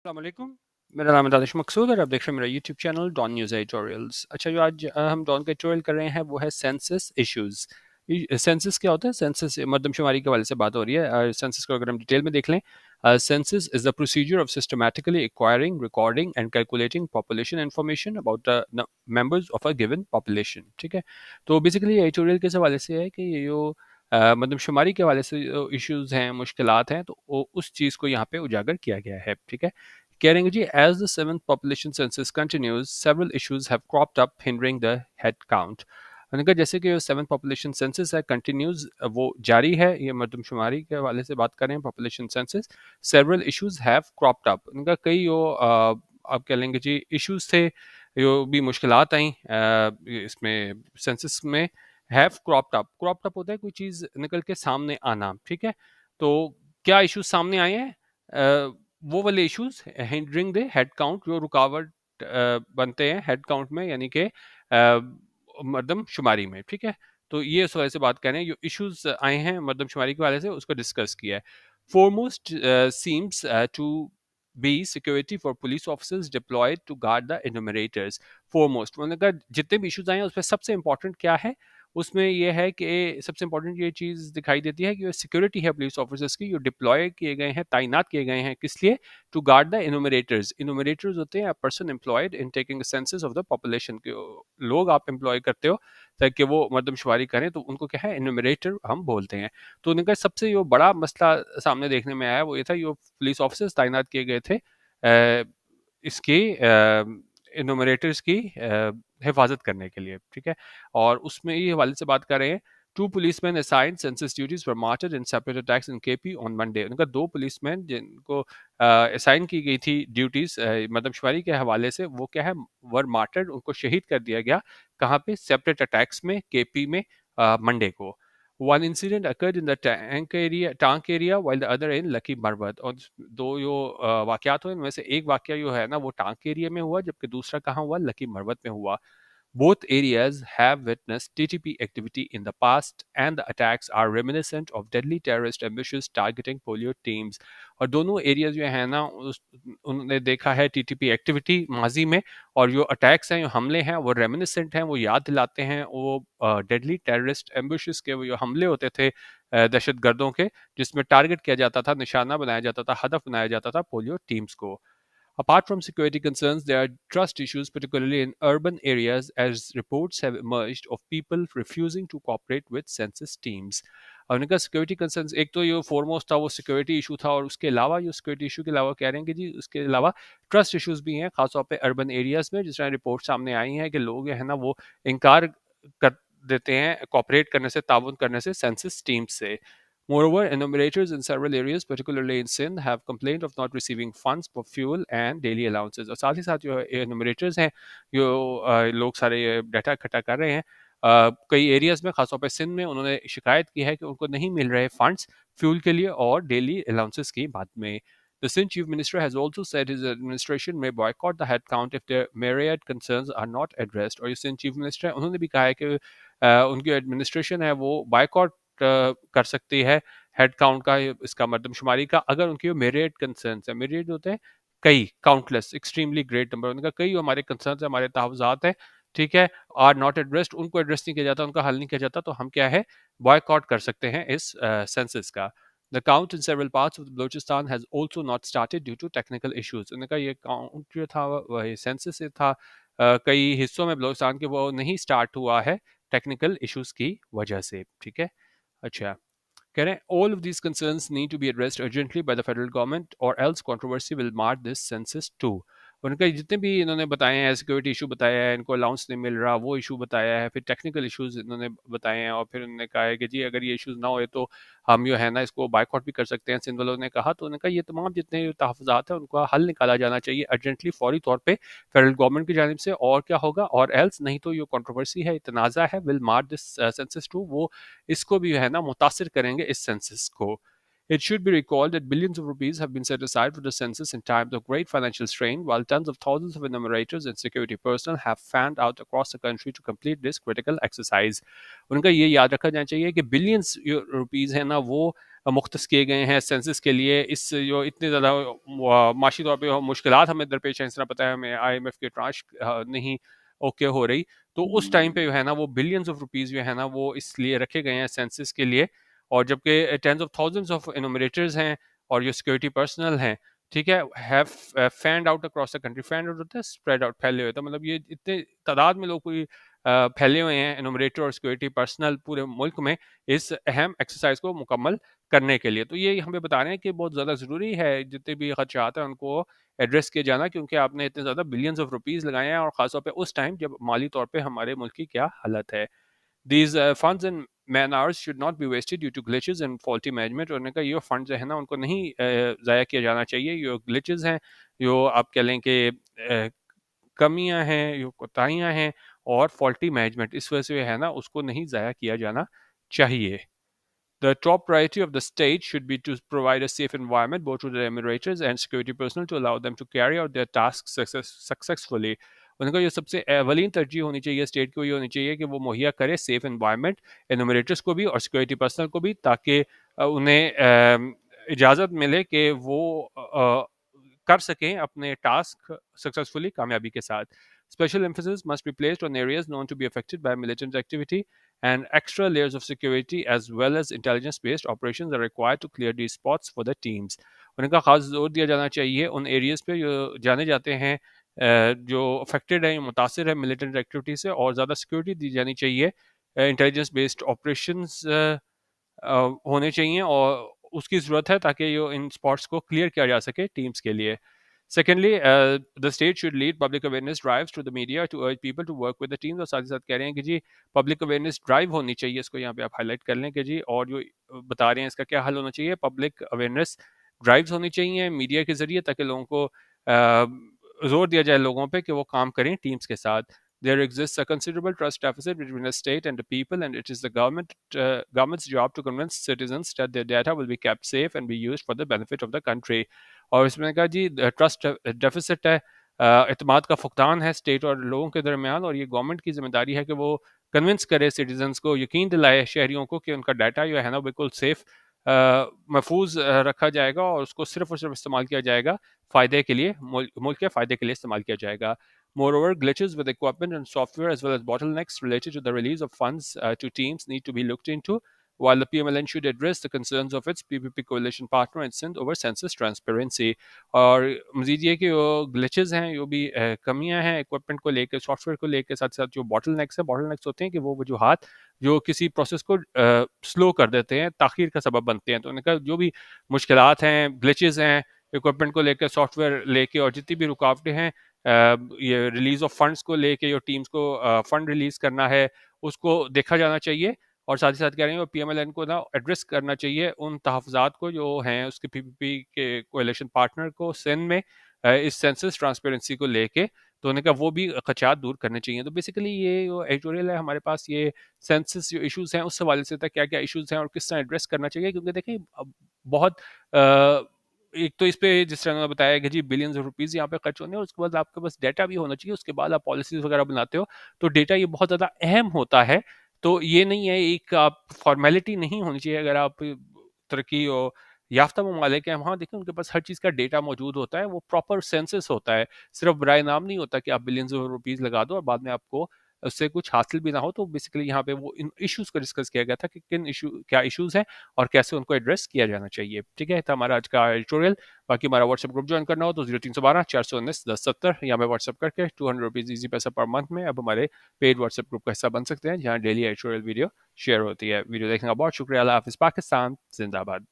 अस्सलामुअलैकुम। मेरा नाम है दानिश मकसूद और आप देख रहे हैं मेरा YouTube channel Dawn news editorials. अच्छा, जो आज हम डॉन का एडिटोरियल कर रहे हैं वो है सेंसस इश्यूज। सेंसस क्या होता है? सेंसस मरदमशुमारी के वाले से बात हो रही है। सेंसस को अगर हम डिटेल में देख लें, census is the procedure of systematically acquiring, recording and calculating population information about the members of a given population. ठीक है, तो बेसिकली एडिटोरियल किस हवाले से है कि ये जो मरदमशुमारी के हवाले से जो इश्यूज हैं, मुश्किलात हैं, तो उस चीज़ को यहाँ पे उजागर किया गया है। ठीक है, Kerengaji, as the seventh population census continues, several issues have cropped up hindering the head count. उन्होंने कहा जैसे कि सेवन पॉपुलेशन सेंसस है कंटिन्यूज, वो जारी है, ये मरदमशुमारी के हवाले से बात करें population census, several issues have cropped up. उनका कई वो आप कह लेंगे जी इश्यूज थे, जो भी मुश्किलात आई इसमें सेंसस में। हैव क्रॉप्ड अप होता है कोई चीज़ निकल के सामने आना। ठीक है, तो क्या इश्यूज सामने आए हैं? वो वाले issues hindering the head count, जो रुकावट बनते हैं हेड काउंट में, यानी कि मरदमशुमारी में। ठीक है, तो ये उस वजह से बात कर रहे हैं, जो इश्यूज आए हैं मरदमशुमारी के वाले से उसको डिस्कस किया है। Foremost seems to be security for police officers deployed to guard the enumerators. Foremost उन्होंने कहा जितने भी इश्यूज आए हैं उसमें सबसे इंपॉर्टेंट क्या है, उसमें यह है कि सबसे इंपॉर्टेंट ये चीज़ दिखाई देती है कि जो सिक्योरिटी है पुलिस ऑफिसर्स की, जो डिप्लॉय किए गए हैं, तैनात किए गए हैं, किस लिए? To guard the enumerators. Enumerators होते हैं person employed in taking census of the population के, लोग आप एम्प्लॉय करते हो ताकि वो मरदमशुमारी करें, तो उनको क्या है, इनुमरेटर हम बोलते हैं। तो उनका सबसे जो बड़ा मसला सामने देखने में आया वो ये था, जो पुलिस ऑफिसर्स तैनात किए गए थे इसकी इनुमरेटर्स की हिफाजत करने के लिए। ठीक है, और उसमें ये हवाले से बात कर रहे हैं। Two policeman assigned census duties were martyred in separate attacks in KP on Monday. उनका दो पुलिसमैन जिनको असाइन की गई थी ड्यूटीज मरदमशुमारी के हवाले से, वो क्या है, वर मार्टेड, उनको शहीद कर दिया गया। कहाँ पे? सेपरेट अटैक्स में, केपी में, मंडे को। One incident occurred in the Tank area, while the other in Lucky Marwat. और दो जो वाकयात हुए उनमें से एक वाकया जो है ना वो टांक एरिया में हुआ, जबकि दूसरा कहाँ हुआ? लकी मरवत में हुआ। Both areas have witnessed TTP activity in the past, and the attacks are reminiscent of deadly terrorist ambushes targeting polio teams. और दोनों एरियाज जो है ना उन्होंने देखा है टीटीपी एक्टिविटी माजी में, और जो अटैक्स हैं, जो हमले हैं, वो रेमिनिसेंट हैं, वो याद दिलाते हैं वो डेडली टेररिस्ट एम्बुशेस के, वो जो हमले होते थे दहशत गर्दों के, जिसमें टारगेट किया जाता था, निशाना बनाया जाता था, हदफ बनाया जाता था पोलियो टीम्स को। Apart from security concerns, there are trust issues, particularly in urban areas, as reports have emerged of people refusing to cooperate with census teams. और उनका सिक्योरिटी कंसर्न्स, एक तो ये फोरमोस्ट था वो सिक्योरिटी इशू था, और उसके अलावा ये सिक्योरिटी इशू के अलावा कह रहे हैं कि जी उसके अलावा ट्रस्ट इश्यूज भी हैं, खासतौर पे अर्बन एरियाज में, जिस तरह रिपोर्ट सामने आई हैं कि लोग जो है ना वो इनकार कर देते हैं कॉपरेट करने से, ताउन करने से सेंसस टीम्स से। Moreover, enumerators in several areas, particularly in Sindh, have complained of not receiving funds for fuel and daily allowances. और साथ ही साथ जो enumerators हैं, जो लोग सारे डाटा इकट्ठा कर रहे हैं, कई एरियाज में, खासतौर पर सिंध में, उन्होंने शिकायत की है कि उनको नहीं मिल रहे फंड्स फ्यूल के लिए और डेली अलाउंसेस की बात में। The Sindh Chief Minister has also said his administration may boycott the head count if their myriad concerns are not addressed. और ये सिंध चीफ मिनिस्टर है, उन्होंने भी कहा है कि उनकी एडमिनिस्ट्रेशन है वो बायकॉट कर सकती है हेड काउंट का, इसका मरदमशुमारी का, अगर उनके मेरिट कंसर्न्स है। मेरिट होते हैं कई, काउंटलेस, एक्सट्रीमली ग्रेट नंबर, उनका कई हमारे कंसर्न्स है, हमारे तहफ़्ज़ात हैं, ठीक है, आर नॉट एड्रेस्ड, उनको एड्रेस नहीं किया जाता, उनका हल नहीं किया जाता, तो हम क्या है, बॉयकॉट कर सकते हैं इस सेंसस का। The count in several parts of Balochistan has also not started due to technical issues. उन्होंने कहा ये काउंट जो था वह सेंसस से था, कई हिस्सों में बलोचिस्तान के वो नहीं स्टार्ट हुआ है टेक्निकल इश्यूज की वजह से। ठीक है, अच्छा, कह रहे हैं all of these concerns need to be addressed urgently by the federal government or else controversy will mar this census too. उनका जितने भी इन्होंने बताए हैं, सिक्योरिटी इशू बताया है, इनको अलाउंस नहीं मिल रहा वो इशू बताया है, फिर टेक्निकल इश्यूज इन्होंने बताए हैं, और फिर उन्होंने कहा है कि जी अगर ये इश्यूज ना होए तो हम जो है ना इसको बाइकआउट भी कर सकते हैं, सिंध वालों ने कहा। तो उन्होंने कहा ये तमाम जितने तहफ़्फ़ुज़ात हैं उनका हल निकाला जाना चाहिए अर्जेंटली, फौरी तौर पर फेडरल गवर्नमेंट की जानिब से, और क्या होगा, और एल्स नहीं तो ये कंट्रोवर्सी है, तनाज़ा है, विल मार दिस सेंसस टू, वो इसको भी है ना मुतासिर करेंगे इस सेंसस को। It should be recalled that billions of rupees have been set aside for the census in times of great financial strain, while tens of thousands of enumerators and security personnel have fanned out across the country to complete this critical exercise. उनका ये याद रखा जाना चाहिए कि billions rupees है ना वो मुख्तस किए गए हैं सेंसस के लिए, इस जो इतने ज़्यादा माशी तौर पे मुश्किलात हमें दरपेश हैं, इस तरह पता है हमें IMF के ट्रांश नहीं ओके हो रही, तो उस टाइम पे जो है ना वो बिलियंस ऑफ रुपीज़ जो है ना वो इसलिए रखे गए हैं सेंसस के लिए। और जबकि tens of thousands of enumerators हैं और जो सिक्योरिटी पर्सनल हैं, ठीक है, have fanned out across the country, fanned out होता है स्प्रेड आउट, फैले हुए, तो मतलब ये इतने तादाद में लोग कोई फैले हुए हैं इनोमिनेटर और सिक्योरिटी पर्सनल पूरे मुल्क में इस अहम एक्सरसाइज को मुकम्मल करने के लिए। तो ये हमें बता रहे हैं कि बहुत ज़्यादा ज़रूरी है जितने भी खदशात हैं उनको एड्रेस किया जाना, क्योंकि आपने इतने ज़्यादा बिलियंस ऑफ रुपीज़ लगाए हैं और ख़ासतौर पे उस टाइम जब माली तौर पे हमारे मुल्क की क्या हालत है। These funds and man hours should not be wasted due to glitches and faulty management। और उन्होंने कहा ये फंड जो है ना उनको नहीं ज़ाया किया जाना चाहिए, ये ग्लिचेस हैं, जो आप कह लें कि कमियां हैं, ये कोताहियां हैं और फॉल्टी मैनेजमेंट, इस वजह से है ना उसको नहीं ज़ाया किया जाना चाहिए। The top priority of the state should be to provide a safe environment both to the emulators and security personnel to allow them to carry out their tasks successfully। उनका ये सबसे अवलीन तरजीह होनी चाहिए स्टेट को, ये होनी चाहिए कि वो मुहैया करे सेफ इन्वायरमेंट एनुमरेटर्स को भी और सिक्योरिटी पर्सनल को भी, ताकि उन्हें इजाज़त मिले कि वो कर सकें अपने टास्क सक्सेसफुली कामयाबी के साथ। Special emphasis must be placed on areas known to be affected by militant activity, and extra layers of security as well as intelligence-based operations are required to clear these spots for the teams। उनका खास जोर दिया जाना चाहिए उन areas पे जो जाने जाते हैं जो अफेक्टेड हैं, मुतासर है मिलिटेंट एक्टिविटी से, और ज़्यादा सिक्योरिटी दी जानी चाहिए, इंटेलिजेंस बेस्ड ऑपरेशंस होने चाहिए और उसकी ज़रूरत है ताकि ये इन स्पॉट्स को क्लियर किया जा सके टीम्स के लिए। Secondly, the state should lead public awareness drives to the media to urge people to work with the teams। और साथ ही साथ कह रहे हैं कि जी पब्लिक अवेयरनेस ड्राइव होनी चाहिए, इसको यहाँ पे आप हाईलाइट कर लें कि जी, और जो बता रहे हैं इसका क्या हल होना चाहिए, पब्लिक अवेयरनेस ड्राइव्स होनी चाहिए मीडिया के ज़रिए, ताकि लोगों को जोर दिया जाए लोगों पे कि वो काम करें टीम्स के साथ। There exists a considerable trust deficit between the state and the people, and it is the government's job to convince citizens that their data will be kept safe and be used for the benefit of the country। और इसमें कहा जी trust deficit है, एतमाद का फुकदान है state और लोगों के दरमियान, और ये गवर्नमेंट की जिम्मेदारी है कि वो कन्विंस करे सिटीजन्स को, यकीन दिलाए शहरियों को कि उनका डाटा जो है ना बिल्कुल सेफ महफूज रखा जाएगा और उसको सिर्फ और सिर्फ इस्तेमाल किया जाएगा फ़ायदे के लिए, मुल्क के फ़ायदे के लिए इस्तेमाल किया जाएगा। Moreover, glitches with equipment and software as well as bottlenecks related to the release of funds to teams need to be looked into, while the PMLN should address the concerns of its PPP coalition partner in Sindh over census transparency। और मजीद ये कि वो glitches हैं, जो भी कमियां हैं equipment को लेकर, सॉफ्टवेयर को लेकर, साथ साथ जो बॉटलनेक्स होते हैं कि वो वजूहात जो किसी प्रोसेस को स्लो कर देते हैं, ताखीर का सबब बनते हैं। तो उन्होंने कहा जो भी मुश्किलात हैं, ग्लिचेस हैं इक्विपमेंट को लेकर, सॉफ्टवेयर लेके, और जितनी भी रुकावटें हैं ये रिलीज ऑफ फंड्स को लेके, जो टीम्स को फंड रिलीज करना है उसको देखा जाना चाहिए। और साथ ही साथ कह रहे हैं PMLN को ना एड्रेस करना चाहिए उन तहफ़्फ़ुज़ात को जो हैं उसके PPP के कोएलिशन पार्टनर को सिंध में इस सेंसस ट्रांसपेरेंसी को लेके, तो उन्होंने कहा वो भी खदशात दूर करने चाहिए। तो बेसिकली ये जो एडिटोरियल है हमारे पास, ये सेंसस जो इश्यूज़ हैं उस हवाले से था, क्या क्या इश्यूज़ हैं और किस तरह एड्रेस करना चाहिए, क्योंकि देखिए अब बहुत एक तो इस पे जिस तरह उन्होंने बताया कि जी बिलियंस ऑफ रुपीज़ यहाँ पे खर्च होने हैं, और उसके बाद आपके पास डाटा भी होना चाहिए, उसके बाद आप पॉलिसीज़ वगैरह बनाते हो, तो डेटा ये बहुत ज़्यादा अहम होता है। तो ये नहीं है एक आप फॉर्मेलिटी नहीं होनी चाहिए अगर आप तरक्की और याफ्ता ममालिक हैं वहाँ देखिए उनके पास हर चीज़ का डेटा मौजूद होता है, वो प्रॉपर सेंसस होता है, सिर्फ बराए नाम नहीं होता कि आप बिलियंस ऑफ रुपीज़ लगा दो और बाद में आपको उससे कुछ हासिल भी ना हो। तो बेसिकली यहाँ पे वो इन इश्यूज़ को डिस्कस किया गया था कि किन इशू क्या इश्यूज़ हैं और कैसे उनको एड्रेस किया जाना चाहिए। ठीक है, था हमारा आज का एडिटोरियल। बाकी हमारा व्हाट्सएप ग्रुप ज्वाइन करना हो तो 0312 419 1070 या मैं व्हाट्सएप करके 200 रुपीज़ ईजी पैसा पर मंथ में अब हमारे पेड व्हाट्सएप ग्रुप का हिस्सा बन सकते हैं, जहाँ डेली एडिटोरियल वीडियो शेयर होती है। वीडियो देखने का बहुत शुक्रिया। अल्लाह हाफिज़। पाकिस्तान जिंदाबाद।